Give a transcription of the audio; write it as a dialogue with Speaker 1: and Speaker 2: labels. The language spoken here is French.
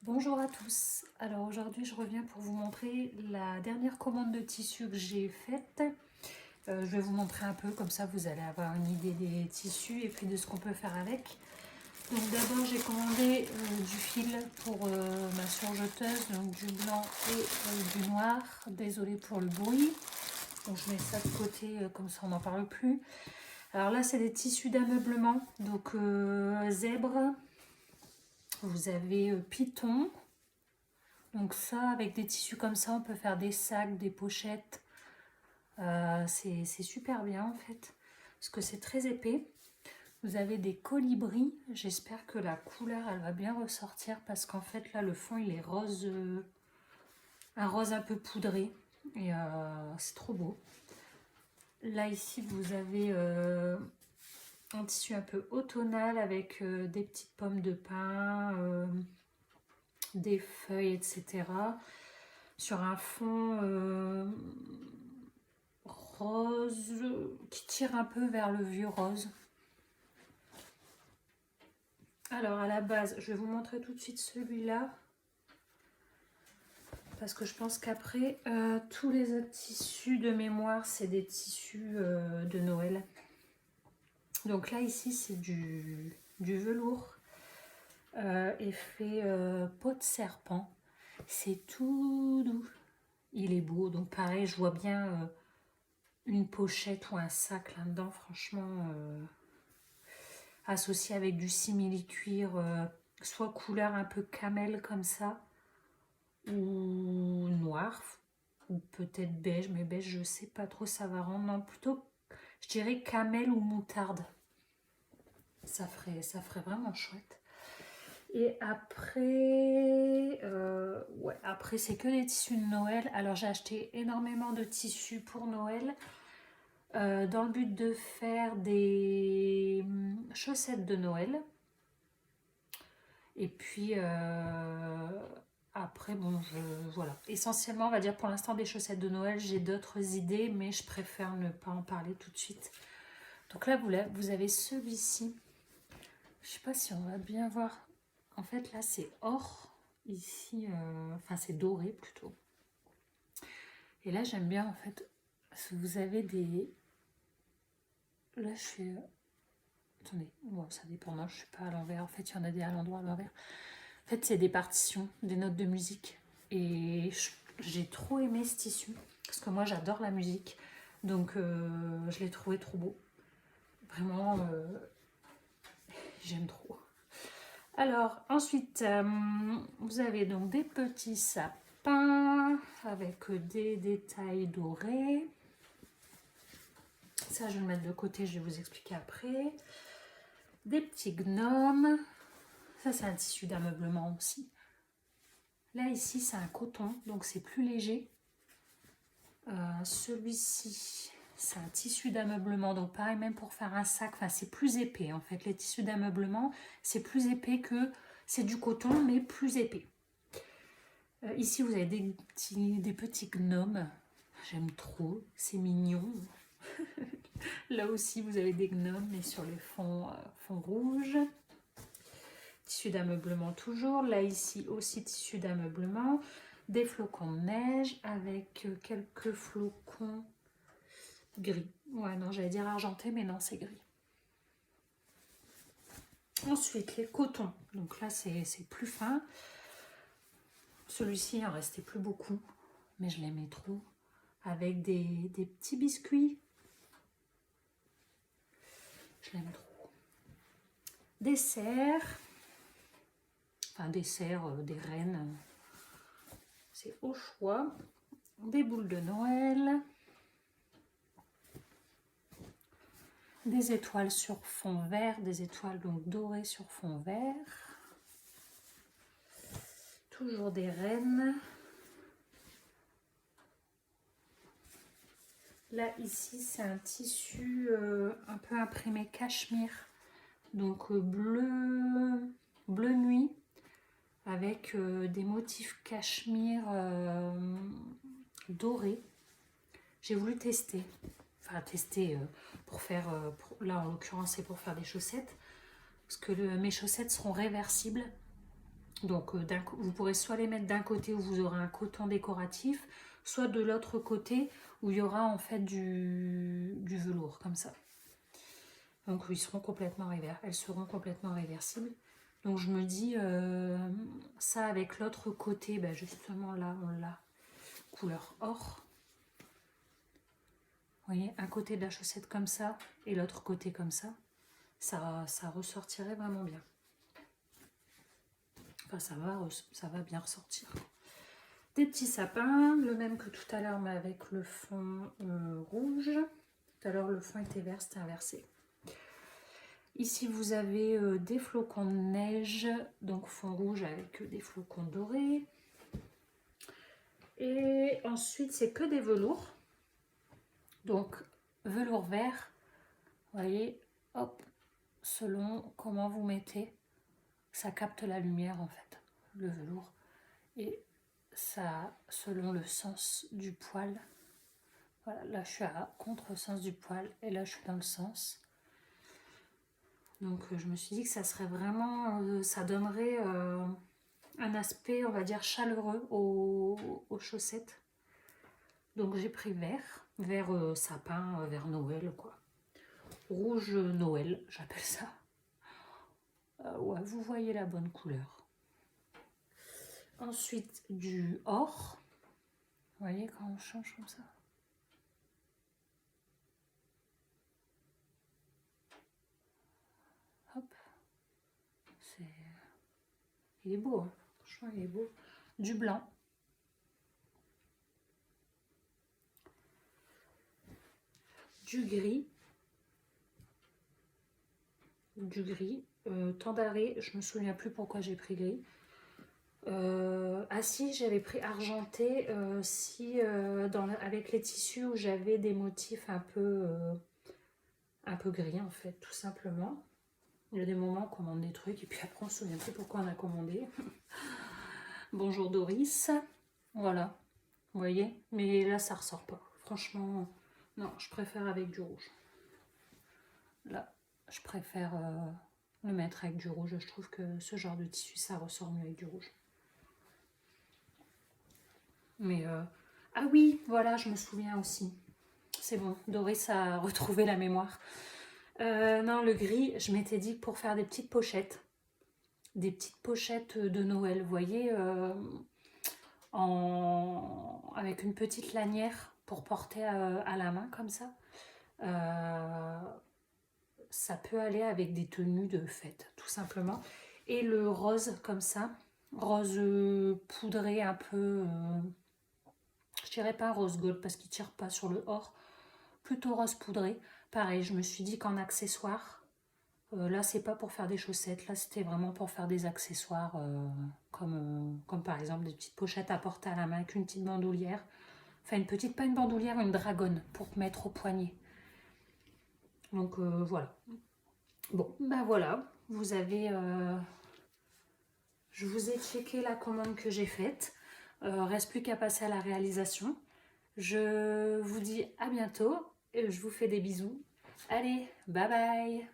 Speaker 1: Bonjour à tous. Alors aujourd'hui je reviens pour vous montrer la dernière commande de tissu que j'ai faite. Je vais vous montrer un peu, comme ça vous allez avoir une idée des tissus et puis de ce qu'on peut faire avec. Donc d'abord j'ai commandé du fil pour ma surjeteuse, donc du blanc et du noir. Désolée pour le bruit. Donc je mets ça de côté, comme ça on n'en parle plus. Alors là c'est des tissus d'ameublement, donc zèbre, vous avez python. Donc ça, avec des tissus comme ça, on peut faire des sacs, des pochettes. C'est super bien en fait, parce que c'est très épais. Vous avez des colibris. J'espère que la couleur, elle va bien ressortir, parce qu'en fait, là, le fond, il est rose, un rose un peu poudré. Et c'est trop beau. Là, ici, vous avez un tissu un peu automnal avec des petites pommes de pin, des feuilles, etc. Sur un fond rose qui tire un peu vers le vieux rose. Alors à la base, je vais vous montrer tout de suite celui-là, parce que je pense qu'après tous les autres tissus de mémoire, c'est des tissus de Noël. Donc là ici c'est du velours effet peau de serpent. C'est tout doux, il est beau. Donc pareil, je vois bien une pochette ou un sac là-dedans, franchement, associé avec du simili-cuir, soit couleur un peu camel comme ça, ou noir, ou peut-être beige, mais beige je sais pas trop, ça va rendre, non, plutôt je dirais camel ou moutarde. Ça ferait vraiment chouette. Et après, ouais, après c'est que des tissus de Noël. Alors j'ai acheté énormément de tissus pour Noël, dans le but de faire des chaussettes de Noël. Et puis après, bon, voilà. Essentiellement, on va dire pour l'instant des chaussettes de Noël. J'ai d'autres idées, mais je préfère ne pas en parler tout de suite. Donc là, vous avez celui-ci. Je sais pas si on va bien voir. En fait, là, c'est or. Ici, enfin, c'est doré plutôt. Et là, j'aime bien, en fait, parce que vous avez des... Là, je suis... Attendez, bon, ça dépend, non, je suis pas à l'envers. En fait, il y en a des à l'endroit à l'envers. En fait, c'est des partitions, des notes de musique. Et j'ai trop aimé ce tissu, parce que moi, j'adore la musique. Donc, je l'ai trouvé trop beau. Vraiment, j'aime trop. Alors, ensuite, vous avez donc des petits sapins avec des détails dorés. Ça, je vais le mettre de côté, je vais vous expliquer après. Des petits gnomes. Ça, c'est un tissu d'ameublement aussi. Là, ici, c'est un coton, donc c'est plus léger. Celui-ci, c'est un tissu d'ameublement, donc pareil, même pour faire un sac, enfin, c'est plus épais en fait. Les tissus d'ameublement, c'est plus épais que... C'est du coton, mais plus épais. Ici, vous avez des petits gnomes. J'aime trop, c'est mignon. Là aussi, vous avez des gnomes, mais sur les fonds rouges. Tissu d'ameublement toujours. Là, ici aussi, tissu d'ameublement. Des flocons de neige avec quelques flocons gris. Ouais, non, j'allais dire argenté, mais non, c'est gris. Ensuite, les cotons. Donc là, c'est plus fin. Celui-ci, il en restait plus beaucoup, mais je l'aimais trop. Avec des petits biscuits. Je l'aime trop. Des cerfs. Enfin, des cerfs, des rennes. C'est au choix. Des boules de Noël. Des étoiles sur fond vert. Des étoiles donc dorées sur fond vert. Toujours des rennes. Là, ici, c'est un tissu un peu imprimé cachemire. Donc bleu nuit. Avec des motifs cachemire dorés. J'ai voulu tester. Enfin, tester pour faire... là, en l'occurrence, c'est pour faire des chaussettes. Parce que mes chaussettes seront réversibles. Donc vous pourrez soit les mettre d'un côté où vous aurez un coton décoratif, soit de l'autre côté où il y aura en fait du velours comme ça. Donc elles seront complètement réversibles. Donc je me dis ça avec l'autre côté, ben justement là on l'a couleur or. Vous voyez, un côté de la chaussette comme ça et l'autre côté comme ça. Ça ressortirait vraiment bien. Enfin, ça va bien ressortir. Des petits sapins, le même que tout à l'heure, mais avec le fond rouge. Tout à l'heure, le fond était vert, c'était inversé. Ici, vous avez des flocons de neige, donc fond rouge avec des flocons dorés. Et ensuite, c'est que des velours. Donc, velours vert, vous voyez, hop, selon comment vous mettez, ça capte la lumière en fait, le velours. Et ça, selon le sens du poil, voilà, là je suis à contre-sens du poil et là je suis dans le sens. Donc je me suis dit que ça serait vraiment, ça donnerait un aspect, on va dire, chaleureux aux chaussettes. Donc j'ai pris vert sapin, vert Noël quoi. Rouge Noël, j'appelle ça. Ouais, vous voyez la bonne couleur. Ensuite du or. Vous voyez quand on change comme ça. Hop. Il est beau, hein. Franchement il est beau. Du blanc. Du gris. Du gris. Temps d'arrêt, je me souviens plus pourquoi j'ai pris gris. Ah si, j'avais pris argenté avec les tissus où j'avais des motifs un peu gris en fait, tout simplement. Il y a des moments on commande des trucs et puis après on se souvient plus pourquoi on a commandé. Bonjour Doris. Voilà, vous voyez, mais là ça ressort pas. Franchement, non, je préfère avec du rouge. Là, je préfère le mettre avec du rouge. Je trouve que ce genre de tissu ça ressort mieux avec du rouge. Mais ah oui, voilà, je me souviens aussi. C'est bon, Doris a retrouvé la mémoire. Non, le gris, je m'étais dit que pour faire des petites pochettes de Noël, vous voyez, avec une petite lanière pour porter à la main comme ça. Ça peut aller avec des tenues de fête, tout simplement. Et le rose comme ça, rose poudré un peu... je dirais pas rose gold parce qu'il tire pas sur le or, plutôt rose poudré. Pareil, je me suis dit qu'en accessoire, là c'est pas pour faire des chaussettes, là c'était vraiment pour faire des accessoires comme par exemple des petites pochettes à porter à la main avec une petite bandoulière. Enfin pas une bandoulière, une dragonne pour mettre au poignet. Donc voilà. Bon, ben voilà, vous avez... je vous ai checké la commande que j'ai faite. Reste plus qu'à passer à la réalisation. Je vous dis à bientôt et je vous fais des bisous. Allez, bye bye!